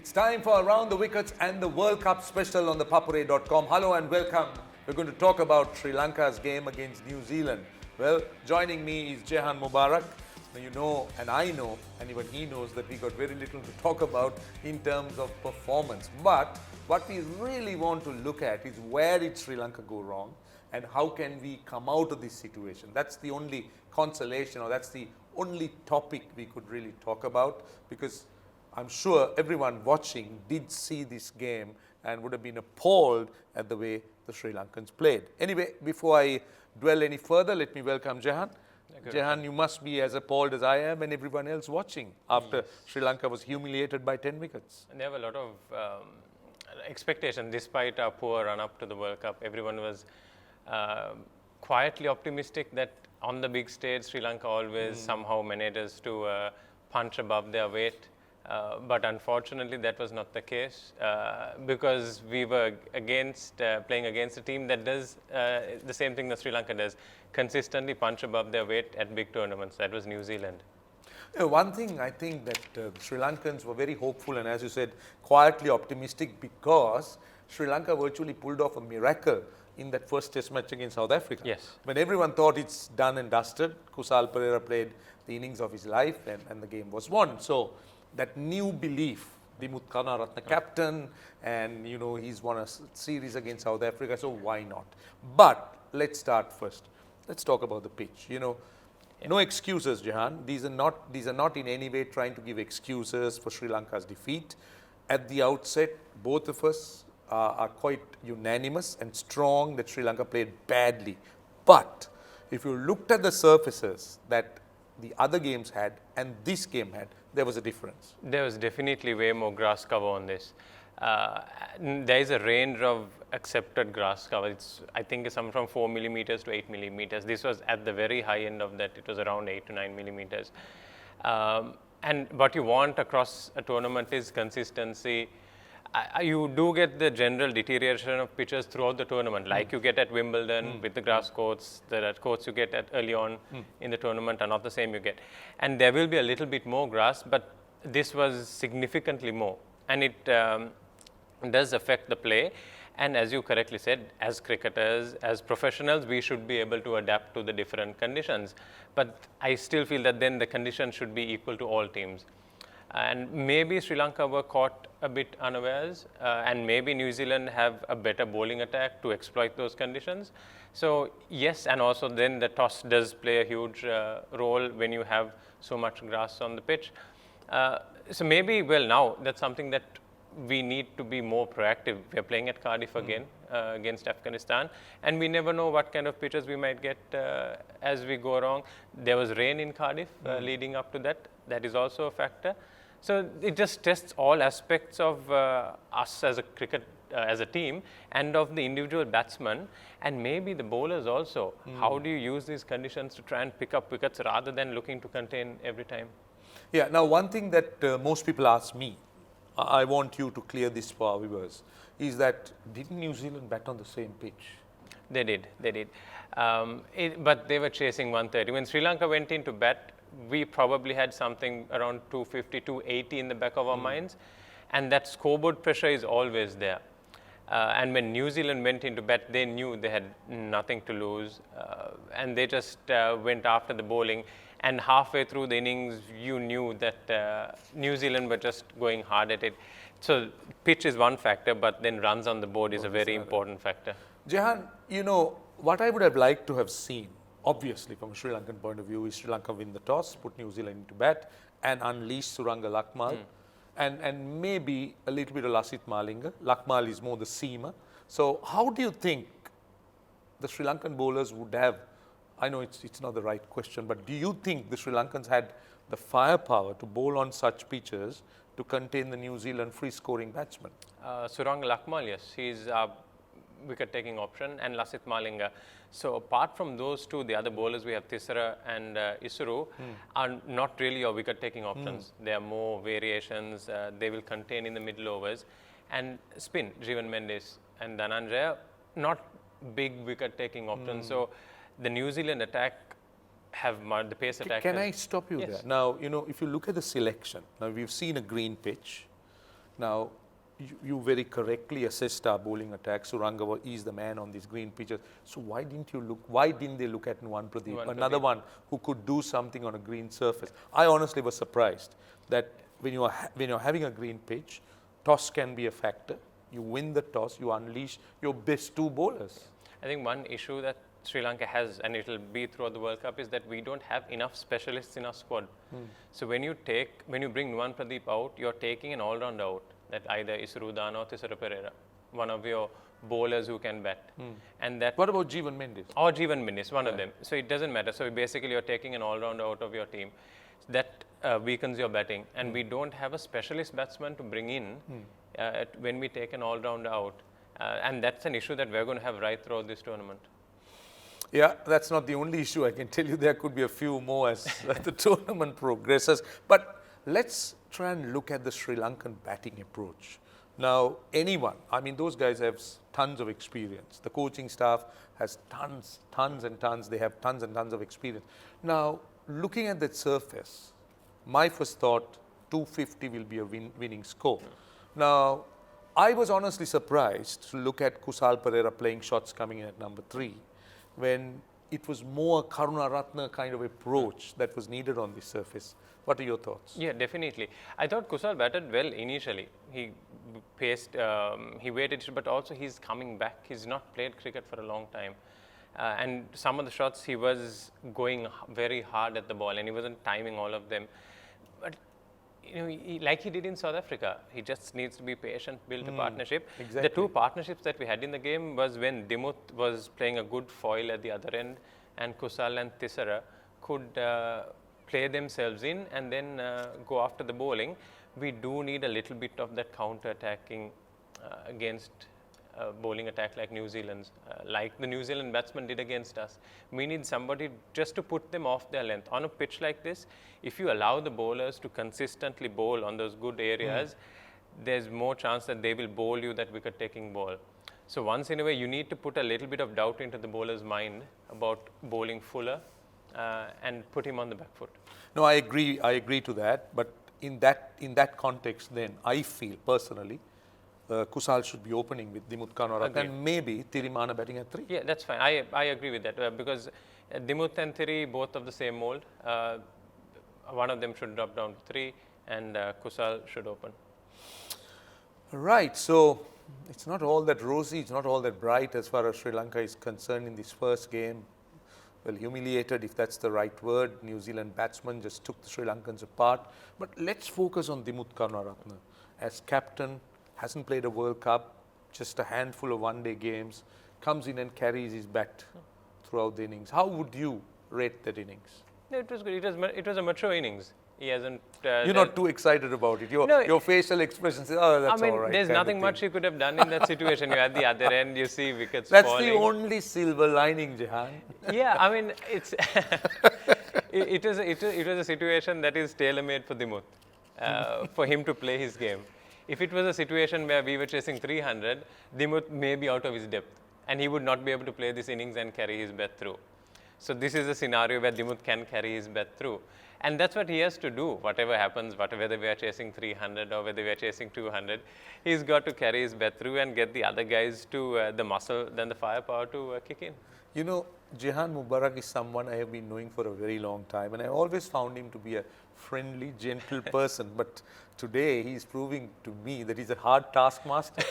It's time for Around the Wickets and the World Cup special on ThePapare.com. Hello and welcome. We're going to talk about Sri Lanka's game against New Zealand. Well, joining me is Jehan Mubarak. Now, you know, and I know, and even he knows that we got very little to talk about in terms of performance. But what we really want to look at is where did Sri Lanka go wrong and how can we come out of this situation. That's the only consolation, or that's the only topic we could really talk about, because I'm sure everyone watching did see this game and would have been appalled at the way the Sri Lankans played. Anyway, before I dwell any further, let me welcome Jehan. Jehan, you must be as appalled as I am and everyone else watching after Sri Lanka was humiliated by 10 wickets. And there were a lot of expectation despite our poor run-up to the World Cup. Everyone was quietly optimistic that on the big stage, Sri Lanka always somehow manages to punch above their weight. But unfortunately, that was not the case because we were playing against a team that does the same thing that Sri Lanka does, consistently punch above their weight at big tournaments. That was New Zealand. One thing I think that the Sri Lankans were very hopeful and, as you said, quietly optimistic because Sri Lanka virtually pulled off a miracle in that first test match against South Africa. Yes. When everyone thought it's done and dusted, Kusal Perera played the innings of his life and the game was won. So that new belief, Dimuth Karunaratne captain, and you know he's won a series against South Africa, so why not? But let's start first. Let's talk about the pitch. You know, no excuses, Jehan. These are not in any way trying to give excuses for Sri Lanka's defeat. At the outset, both of us are quite unanimous and strong that Sri Lanka played badly. But if you looked at the surfaces that the other games had and this game had, there was a difference. There was definitely way more grass cover on this. There is a range of accepted grass cover. I think it's something from 4 millimeters to 8 millimeters. This was at the very high end of that. It was around 8 to 9 millimeters. And what you want across a tournament is consistency. You do get the general deterioration of pitches throughout the tournament, like you get at Wimbledon with the grass courts. The courts you get at early on in the tournament are not the same you get. And there will be a little bit more grass, but this was significantly more. And it does affect the play. And as you correctly said, as cricketers, as professionals, we should be able to adapt to the different conditions. But I still feel that then the conditions should be equal to all teams. And maybe Sri Lanka were caught a bit unawares, and maybe New Zealand have a better bowling attack to exploit those conditions. So yes, and also then the toss does play a huge role when you have so much grass on the pitch. So maybe, well, now that's something that we need to be more proactive. We're playing at Cardiff again against Afghanistan, and we never know what kind of pitches we might get as we go along. There was rain in Cardiff leading up to that. That is also a factor. So it just tests all aspects of us as a team and of the individual batsman and maybe the bowlers also. How do you use these conditions to try and pick up wickets rather than looking to contain every time? Yeah, now one thing that most people ask me, I want you to clear this for our viewers, is that didn't New Zealand bat on the same pitch? They did. But they were chasing 130. When Sri Lanka went into bat, we probably had something around 250, 280 in the back of our minds. And that scoreboard pressure is always there. And when New Zealand went into bat, they knew they had nothing to lose. And they just went after the bowling. And halfway through the innings, you knew that New Zealand were just going hard at it. So pitch is one factor, but then runs on the board is a very important factor. Jehan, you know, what I would have liked to have seen, obviously from a Sri Lankan point of view, is Sri Lanka win the toss, put New Zealand into bat and unleash Suranga Lakmal and maybe a little bit of Lasith Malinga. Lakmal is more the seamer. So how do you think the Sri Lankan bowlers would have, I know it's not the right question, but do you think the Sri Lankans had the firepower to bowl on such pitches to contain the New Zealand free-scoring batsman? Suranga Lakmal, yes, he's a wicket-taking option, and Lasith Malinga. So apart from those two, the other bowlers we have Thisara and Isuru are not really your wicket-taking options. There are more variations. They will contain in the middle overs. And spin, Jeevan Mendes and Dhananjaya, not big wicket-taking options. So the New Zealand attack have the pace attack. Can I stop you Yes. there? Now, you know, if you look at the selection, now we've seen a green pitch. Now, you very correctly assessed our bowling attack. Suranga is the man on these green pitches. So why didn't they look at Nuwan Pradeep, another one who could do something on a green surface? I honestly was surprised that when you're having a green pitch, toss can be a factor. You win the toss, you unleash your best two bowlers. I think one issue that Sri Lanka has, and it will be throughout the World Cup, is that we don't have enough specialists in our squad. So when you bring Nuwan Pradeep out, you're taking an all-round out. That either is Rudana or Pereira, one of your bowlers who can bat. And that. What about Jeevan Mendes? Or Jeevan Mendes, one of them. So it doesn't matter. So basically, you're taking an all-round out of your team. That weakens your batting, and we don't have a specialist batsman to bring in when we take an all-round out, and that's an issue that we're going to have right throughout this tournament. Yeah, that's not the only issue. I can tell you there could be a few more as the tournament progresses. But let's try and look at the Sri Lankan batting approach. Now, those guys have tons of experience. The coaching staff has tons and tons. They have tons and tons of experience. Now, looking at that surface, my first thought, 250 will be a winning score. Now, I was honestly surprised to look at Kusal Perera playing shots coming in at number 3, when it was more Karunaratne kind of approach that was needed on this surface. What are your thoughts? Yeah, definitely. I thought Kusal batted well initially. He paced, he waited, but also he's coming back. He's not played cricket for a long time. And some of the shots he was going very hard at the ball, and he wasn't timing all of them. But like he did in South Africa, he just needs to be patient, build a partnership. Exactly. The two partnerships that we had in the game was when Dimuth was playing a good foil at the other end, and Kusal and Thisara could play themselves in and then go after the bowling. We do need a little bit of that counter-attacking against bowling attack like New Zealand's, like the New Zealand batsmen did against us. We need somebody just to put them off their length. On a pitch like this, if you allow the bowlers to consistently bowl on those good areas, there's more chance that they will bowl you that wicket-taking ball. So once in a way, you need to put a little bit of doubt into the bowler's mind about bowling fuller and put him on the back foot. No, I agree to that. But in that context, then I feel personally, Kusal should be opening with Dimuth Karunaratne and maybe Thirimana batting at 3. Yeah, that's fine. I agree with that because Dimuth and Thiri, both of the same mold. One of them should drop down to 3 and Kusal should open. Right. So it's not all that rosy. It's not all that bright as far as Sri Lanka is concerned in this first game. Well, humiliated, if that's the right word. New Zealand batsmen just took the Sri Lankans apart. But let's focus on Dimuth Karunaratne. As captain, hasn't played a World Cup, just a handful of one-day games, comes in and carries his bat throughout the innings. How would you rate that innings? No, it was good. It was a mature innings. He hasn't. You're not too excited about it. Your facial expression says, "Oh, that's all right." There's nothing much you could have done in that situation. You're at the other end. You see wickets That's falling. the only silver lining, Jehan. Yeah, it's it was a situation that is tailor-made for Dimuth, for him to play his game. If it was a situation where we were chasing 300, Dimuth may be out of his depth, and he would not be able to play this innings and carry his bat through. So this is a scenario where Dimuth can carry his bat through. And that's what he has to do, whatever happens, whether we are chasing 300 or whether we are chasing 200, he's got to carry his bat through and get the other guys to the muscle, then the firepower to kick in. You know, Jehan Mubarak is someone I have been knowing for a very long time, and I always found him to be a friendly, gentle person. But today, he's proving to me that he's a hard taskmaster.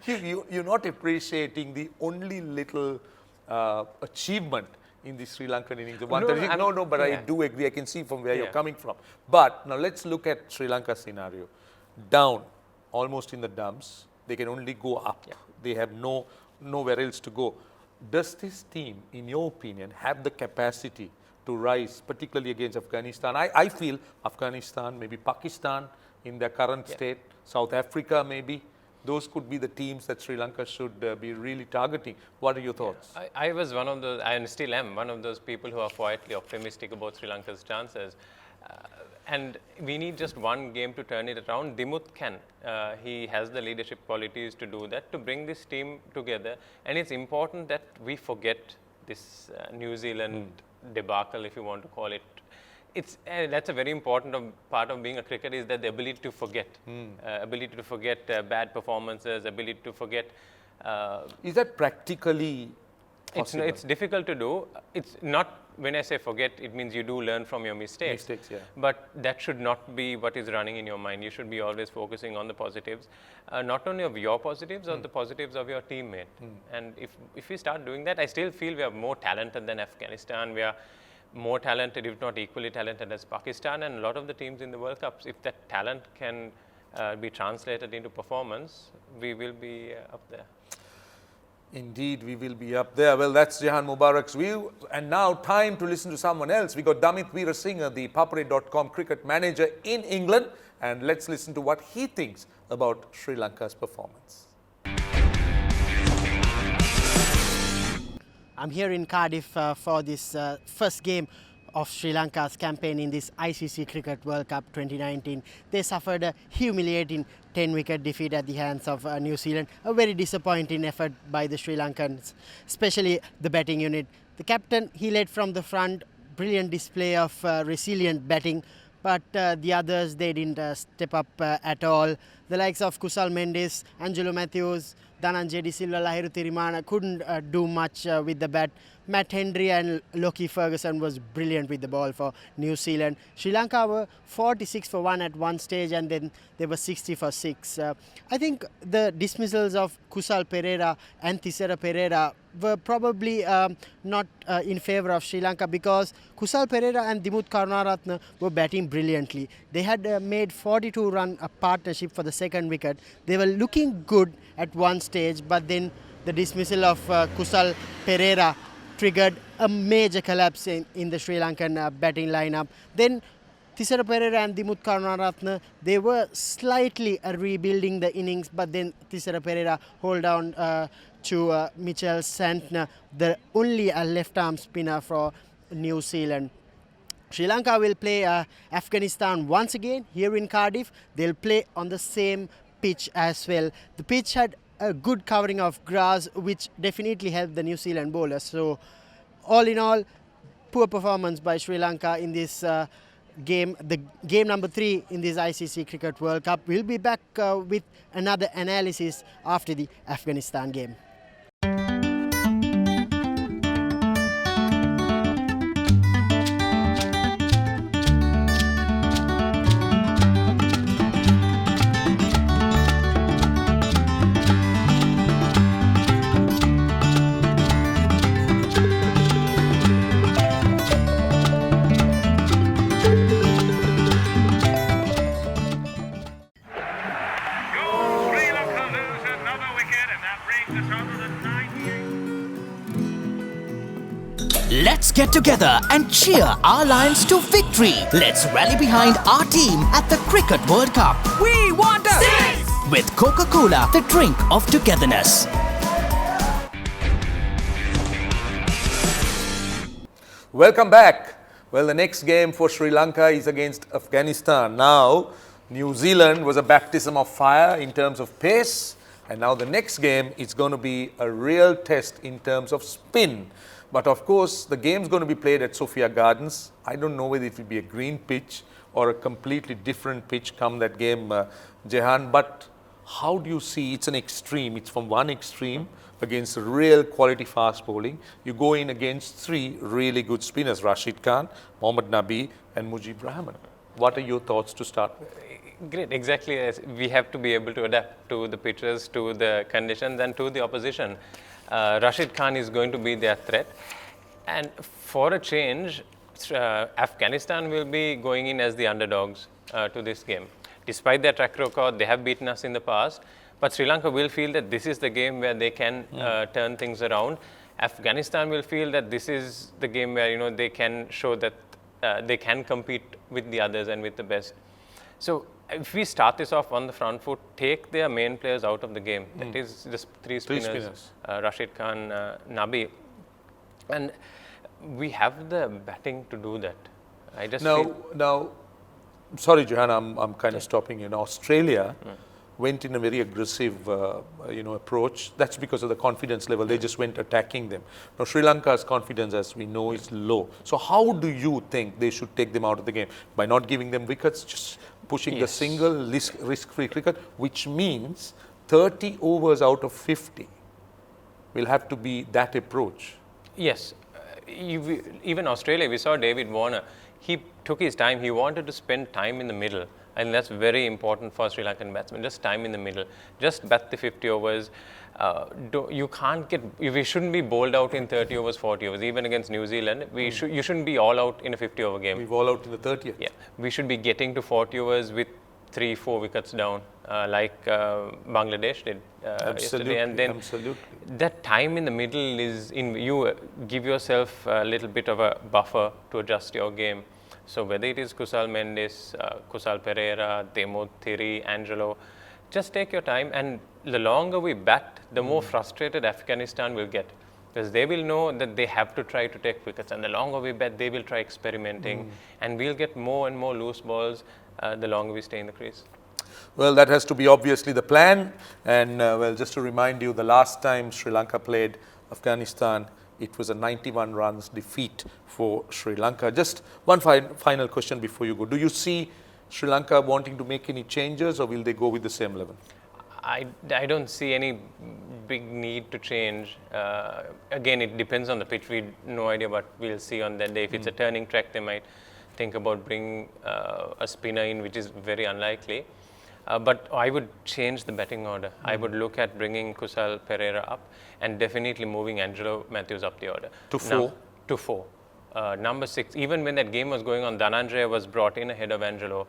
You're not appreciating the only little achievement in the Sri Lankan innings. I do agree. I can see from where you're coming from. But now let's look at Sri Lanka's scenario. Down, almost in the dumps. They can only go up. Yeah. They have nowhere else to go. Does this team, in your opinion, have the capacity to rise, particularly against Afghanistan? I feel Afghanistan, maybe Pakistan in their current state, South Africa maybe. Those could be the teams that Sri Lanka should be really targeting. What are your thoughts? I was one of those, and still am, one of those people who are quietly optimistic about Sri Lanka's chances. And we need just one game to turn it around. Dimuth can. He has the leadership qualities to do that, to bring this team together. And it's important that we forget this New Zealand debacle, if you want to call it. That's a very important part of being a cricketer, is that the ability to forget, ability to forget bad performances, ability to forget. Is that practically possible? It's difficult to do. It's not, when I say forget, it means you do learn from your mistakes. Mistakes, yeah. But that should not be what is running in your mind. You should be always focusing on the positives, not only of your positives, or the positives of your teammate. And if we start doing that, I still feel we are more talented than Afghanistan. We are more talented, if not equally talented, as Pakistan and a lot of the teams in the World Cups. If that talent can be translated into performance, we will be up there. Indeed, we will be up there. Well, that's Jehan Mubarak's view. And now, time to listen to someone else. We got Damit Weerasinghe, the ThePapare.com cricket manager in England. And let's listen to what he thinks about Sri Lanka's performance. I'm here in Cardiff for this first game of Sri Lanka's campaign in this ICC Cricket World Cup 2019. They suffered a humiliating 10-wicket defeat at the hands of New Zealand. A very disappointing effort by the Sri Lankans, especially the batting unit. The captain, he led from the front, brilliant display of resilient batting, but the others, they didn't step up at all. The likes of Kusal Mendes, Angelo Matthews, Dhananjay De Silva, Lahiru Thirimana couldn't do much with the bat. Matt Henry and Lockie Ferguson was brilliant with the ball for New Zealand. Sri Lanka were 46 for 1 at one stage, and then they were 60 for 6. I think the dismissals of Kusal Perera and Thisara Perera were probably not in favour of Sri Lanka, because Kusal Perera and Dimuth Karunaratne were batting brilliantly. They had made 42-run partnership for the second wicket. They were looking good at one stage, but then the dismissal of Kusal Perera triggered a major collapse in the Sri Lankan batting lineup. Then Thisara Perera and Dimuth Karunaratne, they were slightly rebuilding the innings, but then Thisara Perera hold on to Mitchell Santner, the only left-arm spinner for New Zealand. Sri Lanka will play Afghanistan once again here in Cardiff. They'll play on the same pitch as well. The pitch had a good covering of grass, which definitely helped the New Zealand bowlers. So all in all, poor performance by Sri Lanka in this game, the game number 3 in this ICC Cricket World Cup. We'll be back with another analysis after the Afghanistan game. Let's get together and cheer our Lions to victory. Let's rally behind our team at the Cricket World Cup. We want a six! With Coca-Cola, the drink of togetherness. Welcome back. Well, the next game for Sri Lanka is against Afghanistan. Now, New Zealand was a baptism of fire in terms of pace. And now the next game is going to be a real test in terms of spin. But of course, the game's going to be played at Sophia Gardens. I don't know whether it will be a green pitch or a completely different pitch come that game, Jehan. But how do you see, it's an extreme, it's from one extreme against real quality fast bowling. You go in against 3 really good spinners, Rashid Khan, Mohammad Nabi and Mujib Rahman. What are your thoughts to start with? Great, exactly. We have to be able to adapt to the pitches, to the conditions and to the opposition. Rashid Khan is going to be their threat. And for a change, Afghanistan will be going in as the underdogs to this game. Despite their track record, they have beaten us in the past. But Sri Lanka will feel that this is the game where they can turn things around. Afghanistan will feel that this is the game where they can show that they can compete with the others and with the best. So if we start this off on the front foot, take their main players out of the game. That is the 3 spinners, Rashid Khan, Nabi. And we have the batting to do that. I just Now, sorry, Jehan, I'm kind of stopping you. In Australia, went in a very aggressive, approach. That's because of the confidence level. They just went attacking them. Now, Sri Lanka's confidence, as we know, is low. So how do you think they should take them out of the game? By not giving them wickets, just pushing the single risk-free cricket, which means 30 overs out of 50 will have to be that approach. Yes. Even Australia, we saw David Warner. He took his time. He wanted to spend time in the middle. And that's very important for Sri Lankan batsmen, just time in the middle. Just bat the 50 overs. We shouldn't be bowled out in 30 overs, 40 overs. Even against New Zealand, you shouldn't be all out in a 50-over game. We've all out in the 30th. Yeah, we should be getting to 40 overs with 3-4 wickets down, like Bangladesh did yesterday. And then that time in the middle is you give yourself a little bit of a buffer to adjust your game. So whether it is Kusal Mendes, Kusal Pereira, Demo Thiri, Angelo, just take your time. And the longer we bat, the more frustrated Afghanistan will get. Because they will know that they have to try to take wickets. And the longer we bat, they will try experimenting. And we'll get more and more loose balls the longer we stay in the crease. Well, that has to be obviously the plan. And just to remind you, the last time Sri Lanka played Afghanistan, it was a 91 runs defeat for Sri Lanka. Just one final question before you go. Do you see Sri Lanka wanting to make any changes, or will they go with the same 11? I don't see any big need to change. Again, it depends on the pitch. We no idea what we'll see on that day. If it's a turning track, they might think about bringing a spinner in, which is very unlikely. But I would change the batting order. I would look at bringing Kusal Pereira up and definitely moving Angelo Matthews up the order. To 4? To 4. Number 6, even when that game was going on, Dhananjaya was brought in ahead of Angelo.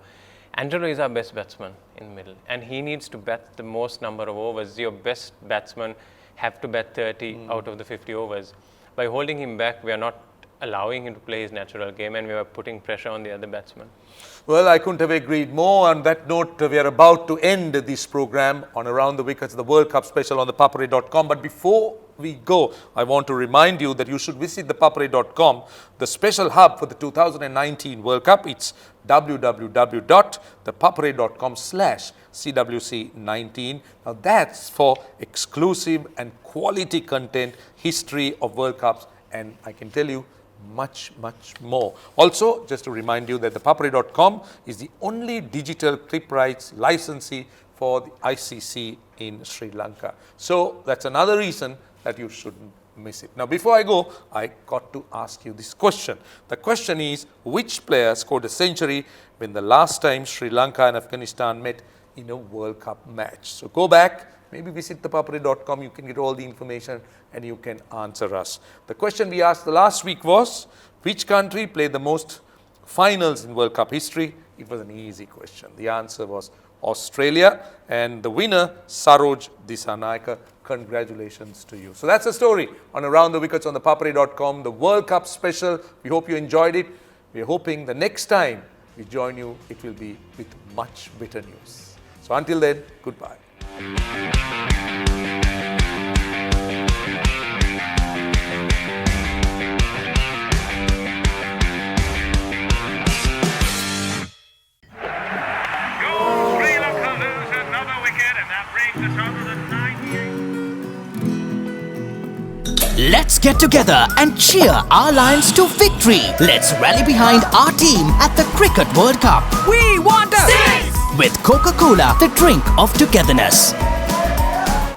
Angelo is our best batsman in the middle, and he needs to bat the most number of overs. Your best batsmen have to bat 30 out of the 50 overs. By holding him back, we are not allowing him to play his natural game, and we are putting pressure on the other batsmen. Well, I couldn't have agreed more. On that note, we are about to end this program on Around the Wickets, the World Cup special on ThePapare.com. But before we go, I want to remind you that you should visit ThePapare.com, the special hub for the 2019 World Cup. It's www.thepapare.com/CWC19. Now that's for exclusive and quality content, history of World Cups, and I can tell you, much more. Also, just to remind you that ThePapare.com is the only digital clip rights licensee for the ICC in Sri Lanka. So that's another reason that you shouldn't miss it. Now, before I go, I got to ask you this question. The question is, which player scored a century when the last time Sri Lanka and Afghanistan met in a World Cup match? So go back, maybe visit ThePapare.com. You can get all the information and you can answer us. The question we asked the last week was, which country played the most finals in World Cup history? It was an easy question. The answer was Australia, and the winner, Saroj Dissanayake. Congratulations to you. So that's the story on Around the Wickets on ThePapare.com, the World Cup special. We hope you enjoyed it. We're hoping the next time we join you, it will be with much better news. So until then, goodbye. Let's get together and cheer our Lions to victory. Let's rally behind our team at the Cricket World Cup. We want a 6! With Coca-Cola, the drink of togetherness.